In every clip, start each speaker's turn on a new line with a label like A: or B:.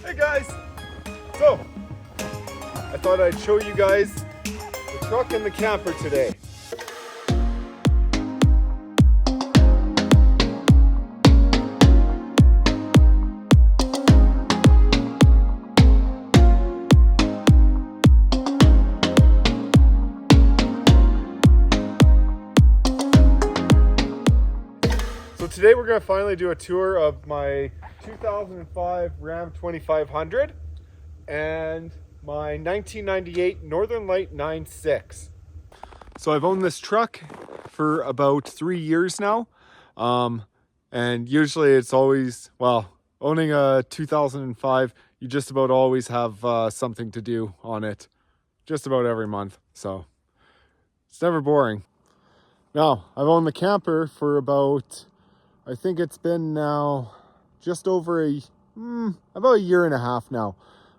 A: Hey guys! So, I thought I'd show you guys the truck and the camper today. So today we're going to finally do a tour of my 2005 Ram 2500 and my 1998 Northern Light 9.6. So I've owned this truck for about 3 years now. And usually it's always, well, owning a 2005, you just about always have something to do on it just about every month. So it's never boring. Now, I've owned the camper for about, I think it's been now just over about a year and a half now.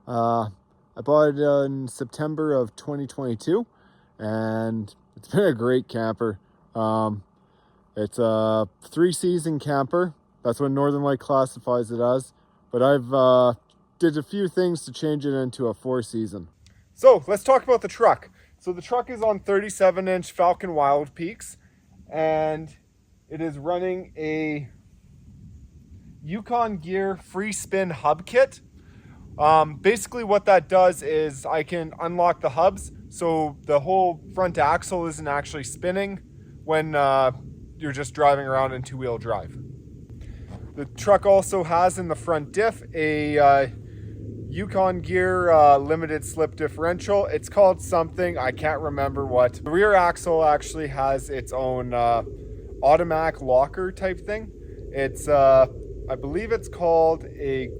A: I bought it in September of 2022 and it's been a great camper. It's a 3-season camper. That's what Northern Light classifies it as. But I've did a few things to change it into a 4-season. So let's talk about the truck. So the truck is on 37-inch Falcon Wild Peaks and it is running a Yukon Gear free spin hub kit. Basically what that does is I can unlock the hubs so the whole front axle isn't actually spinning when you're just driving around in 2-wheel drive. The truck also has in the front diff a Yukon Gear limited slip differential. It's called something, I can't remember what. The rear axle actually has its own automatic locker type thing. It's I believe it's called a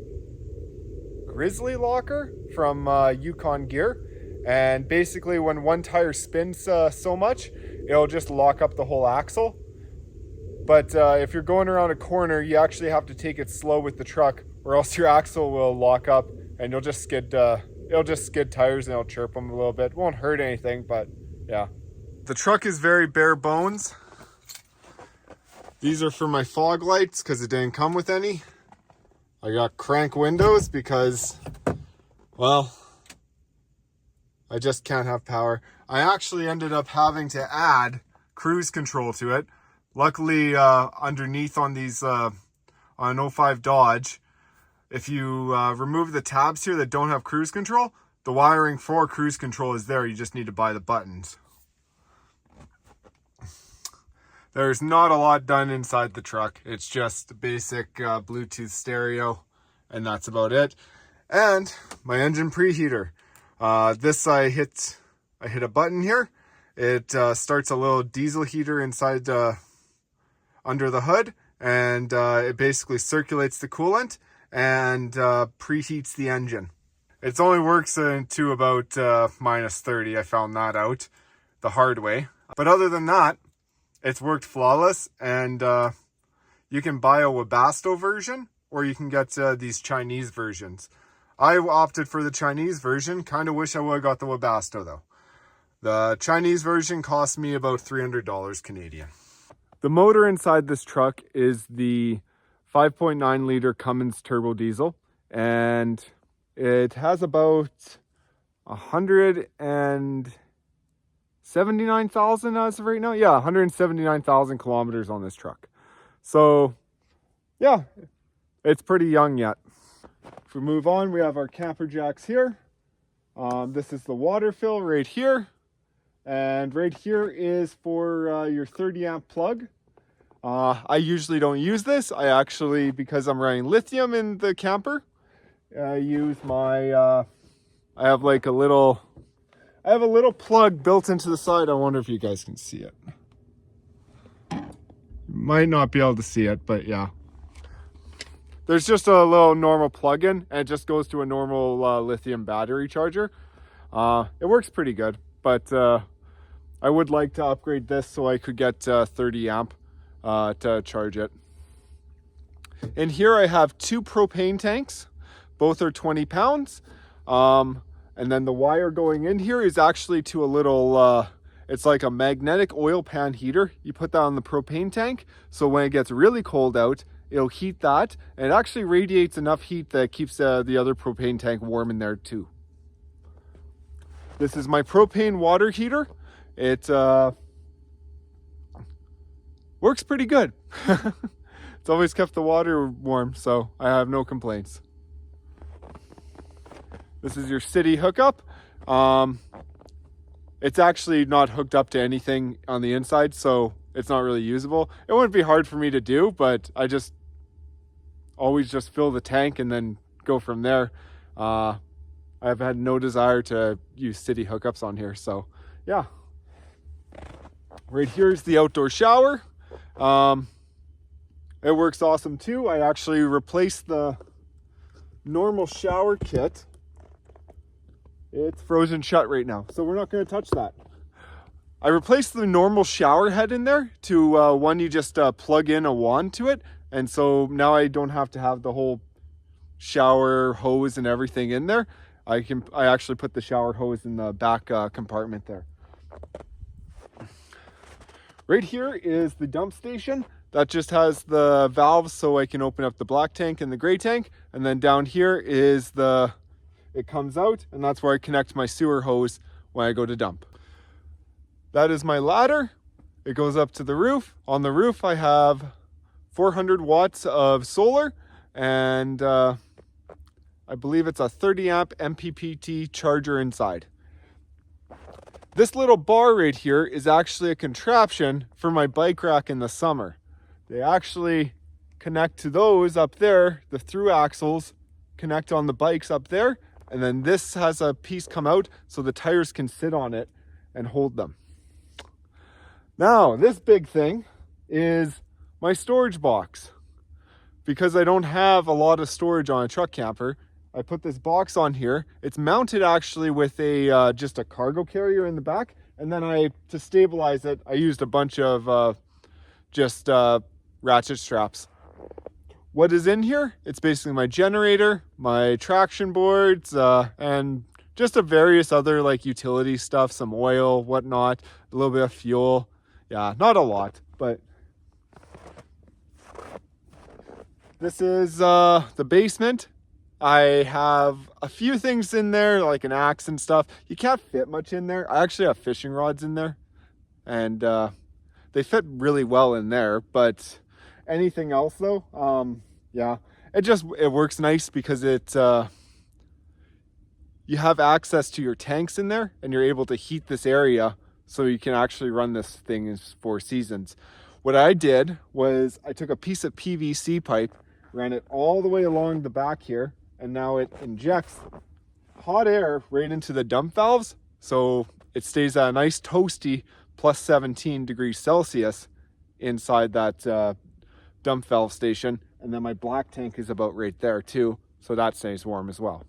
A: Grizzly locker from Yukon Gear, and basically when one tire spins so much it'll just lock up the whole axle. But if you're going around a corner, you actually have to take it slow with the truck or else your axle will lock up and you'll just skid it'll just skid tires and it'll chirp them a little bit. It won't hurt anything, but yeah. The truck is very bare bones. These are for my fog lights because it didn't come with any. I got crank windows because, well, I just can't have power. I actually ended up having to add cruise control to it. Luckily, underneath on these, on an 05 Dodge, if you remove the tabs here that don't have cruise control, the wiring for cruise control is there. You just need to buy the buttons. There's not a lot done inside the truck. It's just basic Bluetooth stereo, and that's about it. And my engine preheater. This I hit a button here. It starts a little diesel heater inside under the hood, and it basically circulates the coolant and preheats the engine. It only works to about minus 30. I found that out the hard way. But other than that, it's worked flawless, and you can buy a Webasto version or you can get these Chinese versions. I opted for the Chinese version. Kind of wish I would have got the Webasto though. The Chinese version cost me about $300 Canadian. The motor inside this truck is the 5.9 liter Cummins turbo diesel, and it has about 179,000 as of right now. Yeah, 179,000 kilometers on this truck. So yeah, it's pretty young yet. If we move on, we have our camper jacks here. This is the water fill right here. And right here is for your 30 amp plug. I usually don't use this. I actually, because I'm running lithium in the camper, I use my, I have a little plug built into the side. I wonder if you guys can see it. You might not be able to see it, but yeah. There's just a little normal plug-in, and it just goes to a normal lithium battery charger. It works pretty good, but I would like to upgrade this so I could get 30 amp to charge it. In here I have 2 propane tanks. Both are 20 pounds. And then the wire going in here is actually to a little, it's like a magnetic oil pan heater. You put that on the propane tank, so when it gets really cold out it'll heat that, and it actually radiates enough heat that keeps the other propane tank warm in there too. This is my propane water heater. It works pretty good. It's always kept the water warm, so I have no complaints. This is your city hookup. It's actually not hooked up to anything on the inside, so it's not really usable. It wouldn't be hard for me to do, but I just always just fill the tank and then go from there. I've had no desire to use city hookups on here, so yeah. Right here is the outdoor shower. It works awesome too. I actually replaced the normal shower kit. It's frozen shut right now, so we're not going to touch that. I replaced the normal shower head in there to one you just plug in a wand to it, and so now I don't have to have the whole shower hose and everything in there. I actually put the shower hose in the back compartment there. Right here is the dump station. That just has the valves so I can open up the black tank and the gray tank. And then down here is it comes out, and that's where I connect my sewer hose when I go to dump. That is my ladder. It goes up to the roof. On the roof I have 400 watts of solar, and I believe it's a 30 amp MPPT charger inside. This little bar right here is actually a contraption for my bike rack in the summer. They actually connect to those up there. The through axles connect on the bikes up there, and then this has a piece come out so the tires can sit on it and hold them. Now, this big thing is my storage box. Because I don't have a lot of storage on a truck camper, I put this box on here. It's mounted actually with just a cargo carrier in the back, and then to stabilize it, I used a bunch of ratchet straps. What is in here? It's basically my generator, my traction boards, and just a various other like utility stuff, some oil, whatnot, a little bit of fuel. Yeah, not a lot, but this is the basement. I have a few things in there, like an axe and stuff. You can't fit much in there. I actually have fishing rods in there, and they fit really well in there, but anything else though, yeah, it works nice because you have access to your tanks in there, and you're able to heat this area so you can actually run this thing for seasons. What I did was I took a piece of PVC pipe, ran it all the way along the back here, and now it injects hot air right into the dump valves, so it stays at a nice toasty plus 17 degrees Celsius inside that dump valve station. And then my black tank is about right there too, so that stays warm as well.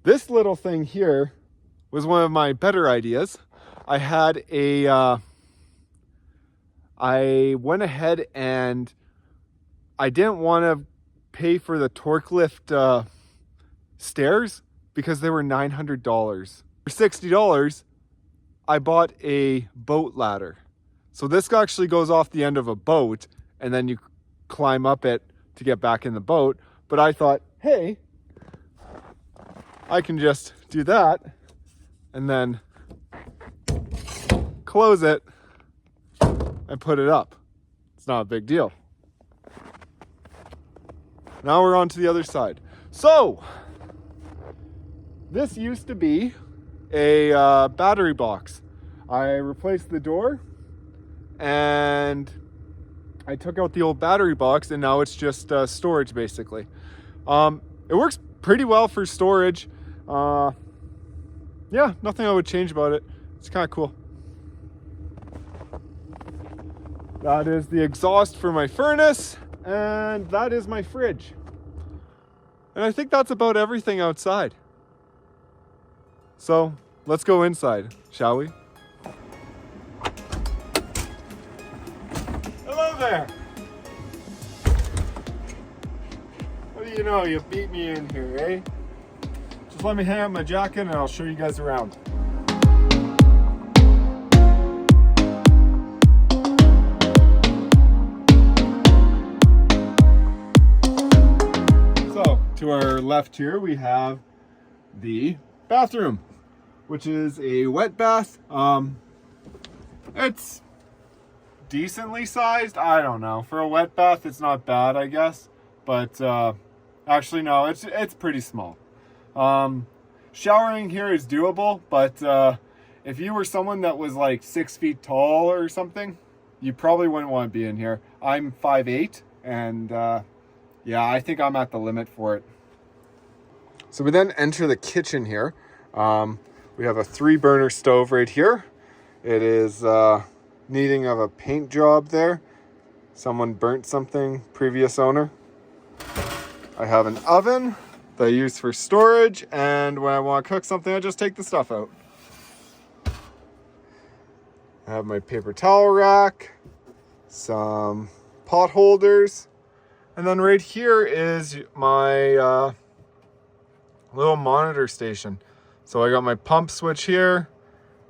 A: This little thing here was one of my better ideas. I went ahead and I didn't want to pay for the torque lift stairs because they were $900. For $60, I bought a boat ladder. So this actually goes off the end of a boat, and then you climb up it to get back in the boat. But I thought, hey, I can just do that and then close it and put it up. It's not a big deal. Now we're on to the other side. So this used to be a battery box. I replaced the door and I took out the old battery box, and now it's just storage basically. It works pretty well for storage. Yeah, nothing I would change about it. It's kind of cool. That is the exhaust for my furnace, and that is my fridge. And I think that's about everything outside. So let's go inside, shall we? Hello there. What do you know? You beat me in here, eh? Just let me hang up my jacket and I'll show you guys around. To our left here, we have the bathroom, which is a wet bath. It's decently sized. I don't know. For a wet bath, it's not bad, I guess. But actually, no, it's pretty small. Showering here is doable, but if you were someone that was like 6 feet tall or something, you probably wouldn't want to be in here. I'm 5'8", and yeah, I think I'm at the limit for it. So we then enter the kitchen here. We have a 3-burner stove right here. It is needing of a paint job there. Someone burnt something, previous owner. I have an oven that I use for storage, and when I want to cook something, I just take the stuff out. I have my paper towel rack, some pot holders, and then right here is my little monitor station. So I got my pump switch here,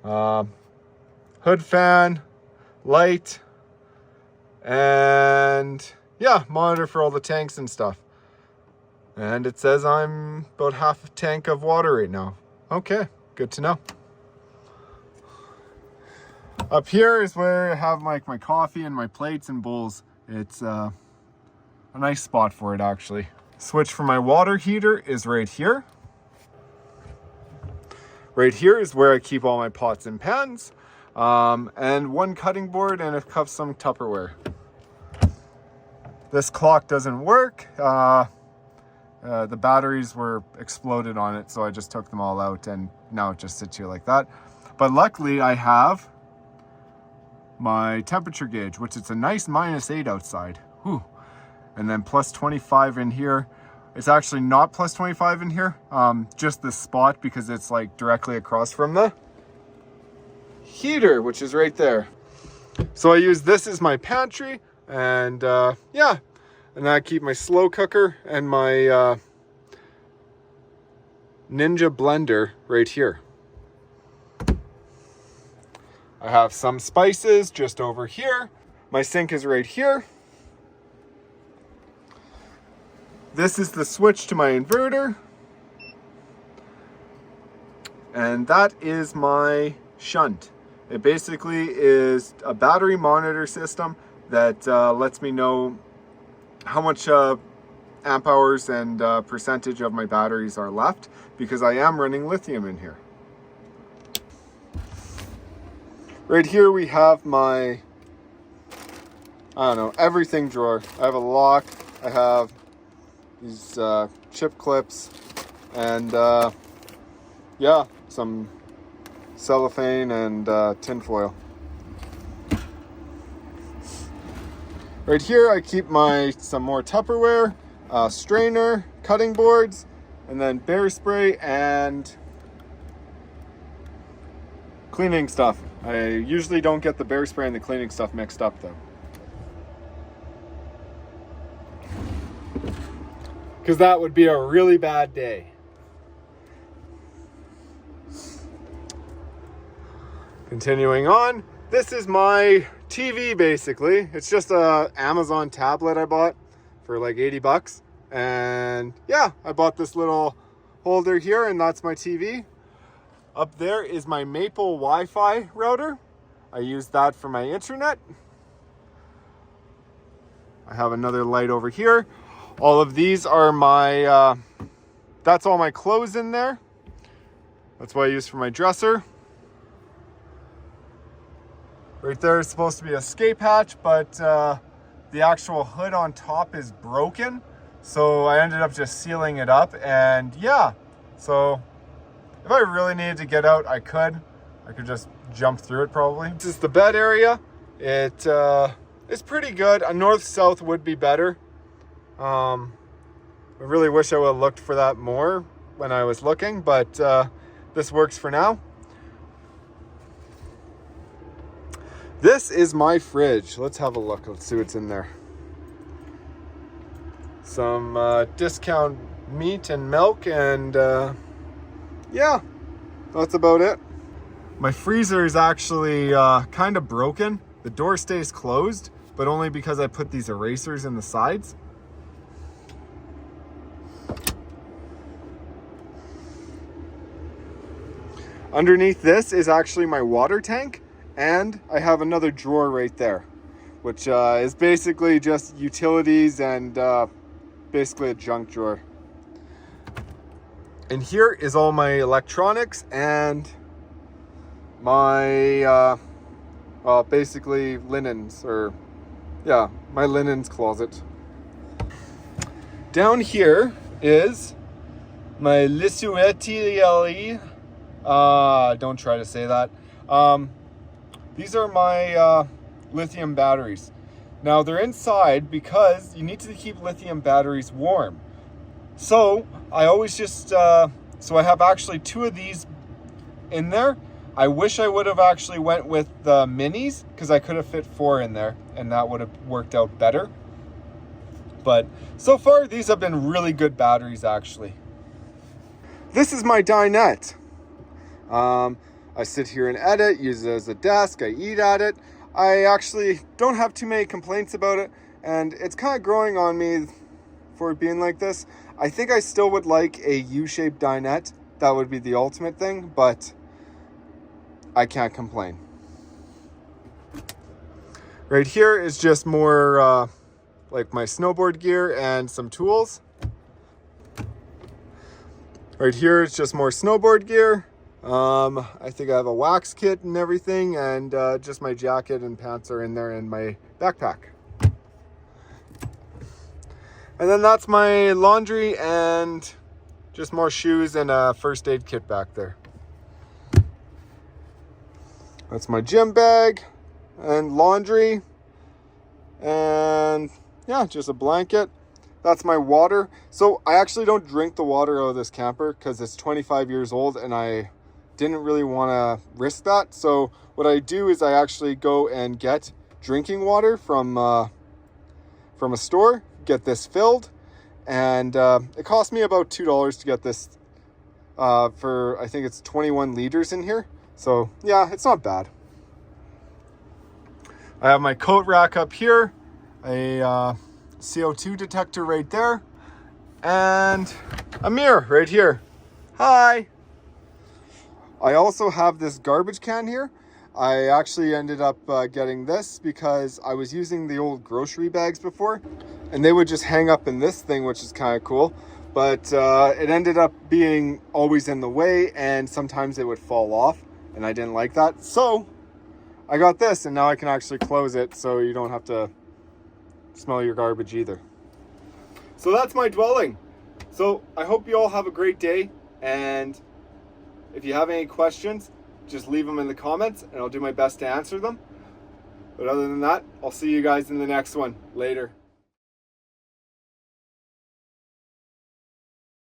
A: hood fan, light, and yeah, monitor for all the tanks and stuff. And it says I'm about half a tank of water right now. Okay, good to know. Up here is where I have my coffee and my plates and bowls. It's a nice spot for it, actually. Switch for my water heater is right here. Right here is where I keep all my pots and pans, and one cutting board and some Tupperware. This clock doesn't work. The batteries were exploded on it, so I just took them all out, and now it just sits here like that. But luckily I have my temperature gauge, which it's a nice -8 outside. Whew. And then plus 25 in here. It's actually not plus 25 in here, just this spot, because it's like directly across from the heater, which is right there. So I use this as my pantry, and yeah, and I keep my slow cooker and my Ninja blender right here. I have some spices just over here. My sink is right here. This is the switch to my inverter. And that is my shunt. It basically is a battery monitor system that lets me know how much amp hours and percentage of my batteries are left, because I am running lithium in here. Right here we have my, I don't know, everything drawer. I have a lock, I have these chip clips, and yeah, some cellophane and tin foil. Right here I keep some more Tupperware, strainer, cutting boards, and then bear spray and cleaning stuff. I usually don't get the bear spray and the cleaning stuff mixed up though, because that would be a really bad day. Continuing on, this is my TV basically. It's just a Amazon tablet I bought for like 80 bucks. And yeah, I bought this little holder here, and that's my TV. Up there is my Maple Wi-Fi router. I use that for my internet. I have another light over here. All of these are my, that's all my clothes in there. That's what I use for my dresser. Right there is supposed to be a escape hatch, but the actual hood on top is broken. So I ended up just sealing it up, and yeah. So if I really needed to get out, I could just jump through it probably. This is the bed area. It's pretty good. A north-south would be better. I really wish I would have looked for that more when I was looking, but this works for now. This is my fridge. Let's have a look. Let's see what's in there. Some discount meat and milk, and yeah, that's about it. My freezer is actually kind of broken. The door stays closed, but only because I put these erasers in the sides. Underneath this is actually my water tank, and I have another drawer right there, which is basically just utilities and basically a junk drawer. And here is all my electronics and my basically linens, or yeah, my linens closet. Down here is my Lissuetieli. Don't try to say that. These are my lithium batteries. Now they're inside because you need to keep lithium batteries warm. So I always just, so I have actually 2 of these in there. I wish I would have actually went with the minis, because I could have fit 4 in there and that would have worked out better. But so far these have been really good batteries actually. This is my dinette. I sit here and edit, use it as a desk, I eat at it. I actually don't have too many complaints about it, and it's kind of growing on me for it being like this. I think I still would like a U-shaped dinette. That would be the ultimate thing, but I can't complain. Right here is just more like my snowboard gear and some tools. Right here is just more snowboard gear. I think I have a wax kit and everything, and just my jacket and pants are in there, and my backpack. And then that's my laundry and just more shoes and a first aid kit back there. That's my gym bag and laundry, and yeah, just a blanket. That's my water. So I actually don't drink the water out of this camper because it's 25 years old and I didn't really want to risk that. So what I do is I actually go and get drinking water from a store, get this filled, and it cost me about $2 to get this for, I think it's 21 liters in here. So yeah, it's not bad. I have my coat rack up here, a CO2 detector right there, and a mirror right here. Hi! I also have this garbage can here. I actually ended up getting this because I was using the old grocery bags before, and they would just hang up in this thing, which is kind of cool. But it ended up being always in the way, and sometimes it would fall off, and I didn't like that. So I got this, and now I can actually close it so you don't have to smell your garbage either. So that's my dwelling. So I hope you all have a great day, and if you have any questions, just leave them in the comments and I'll do my best to answer them. But other than that, I'll see you guys in the next one. Later.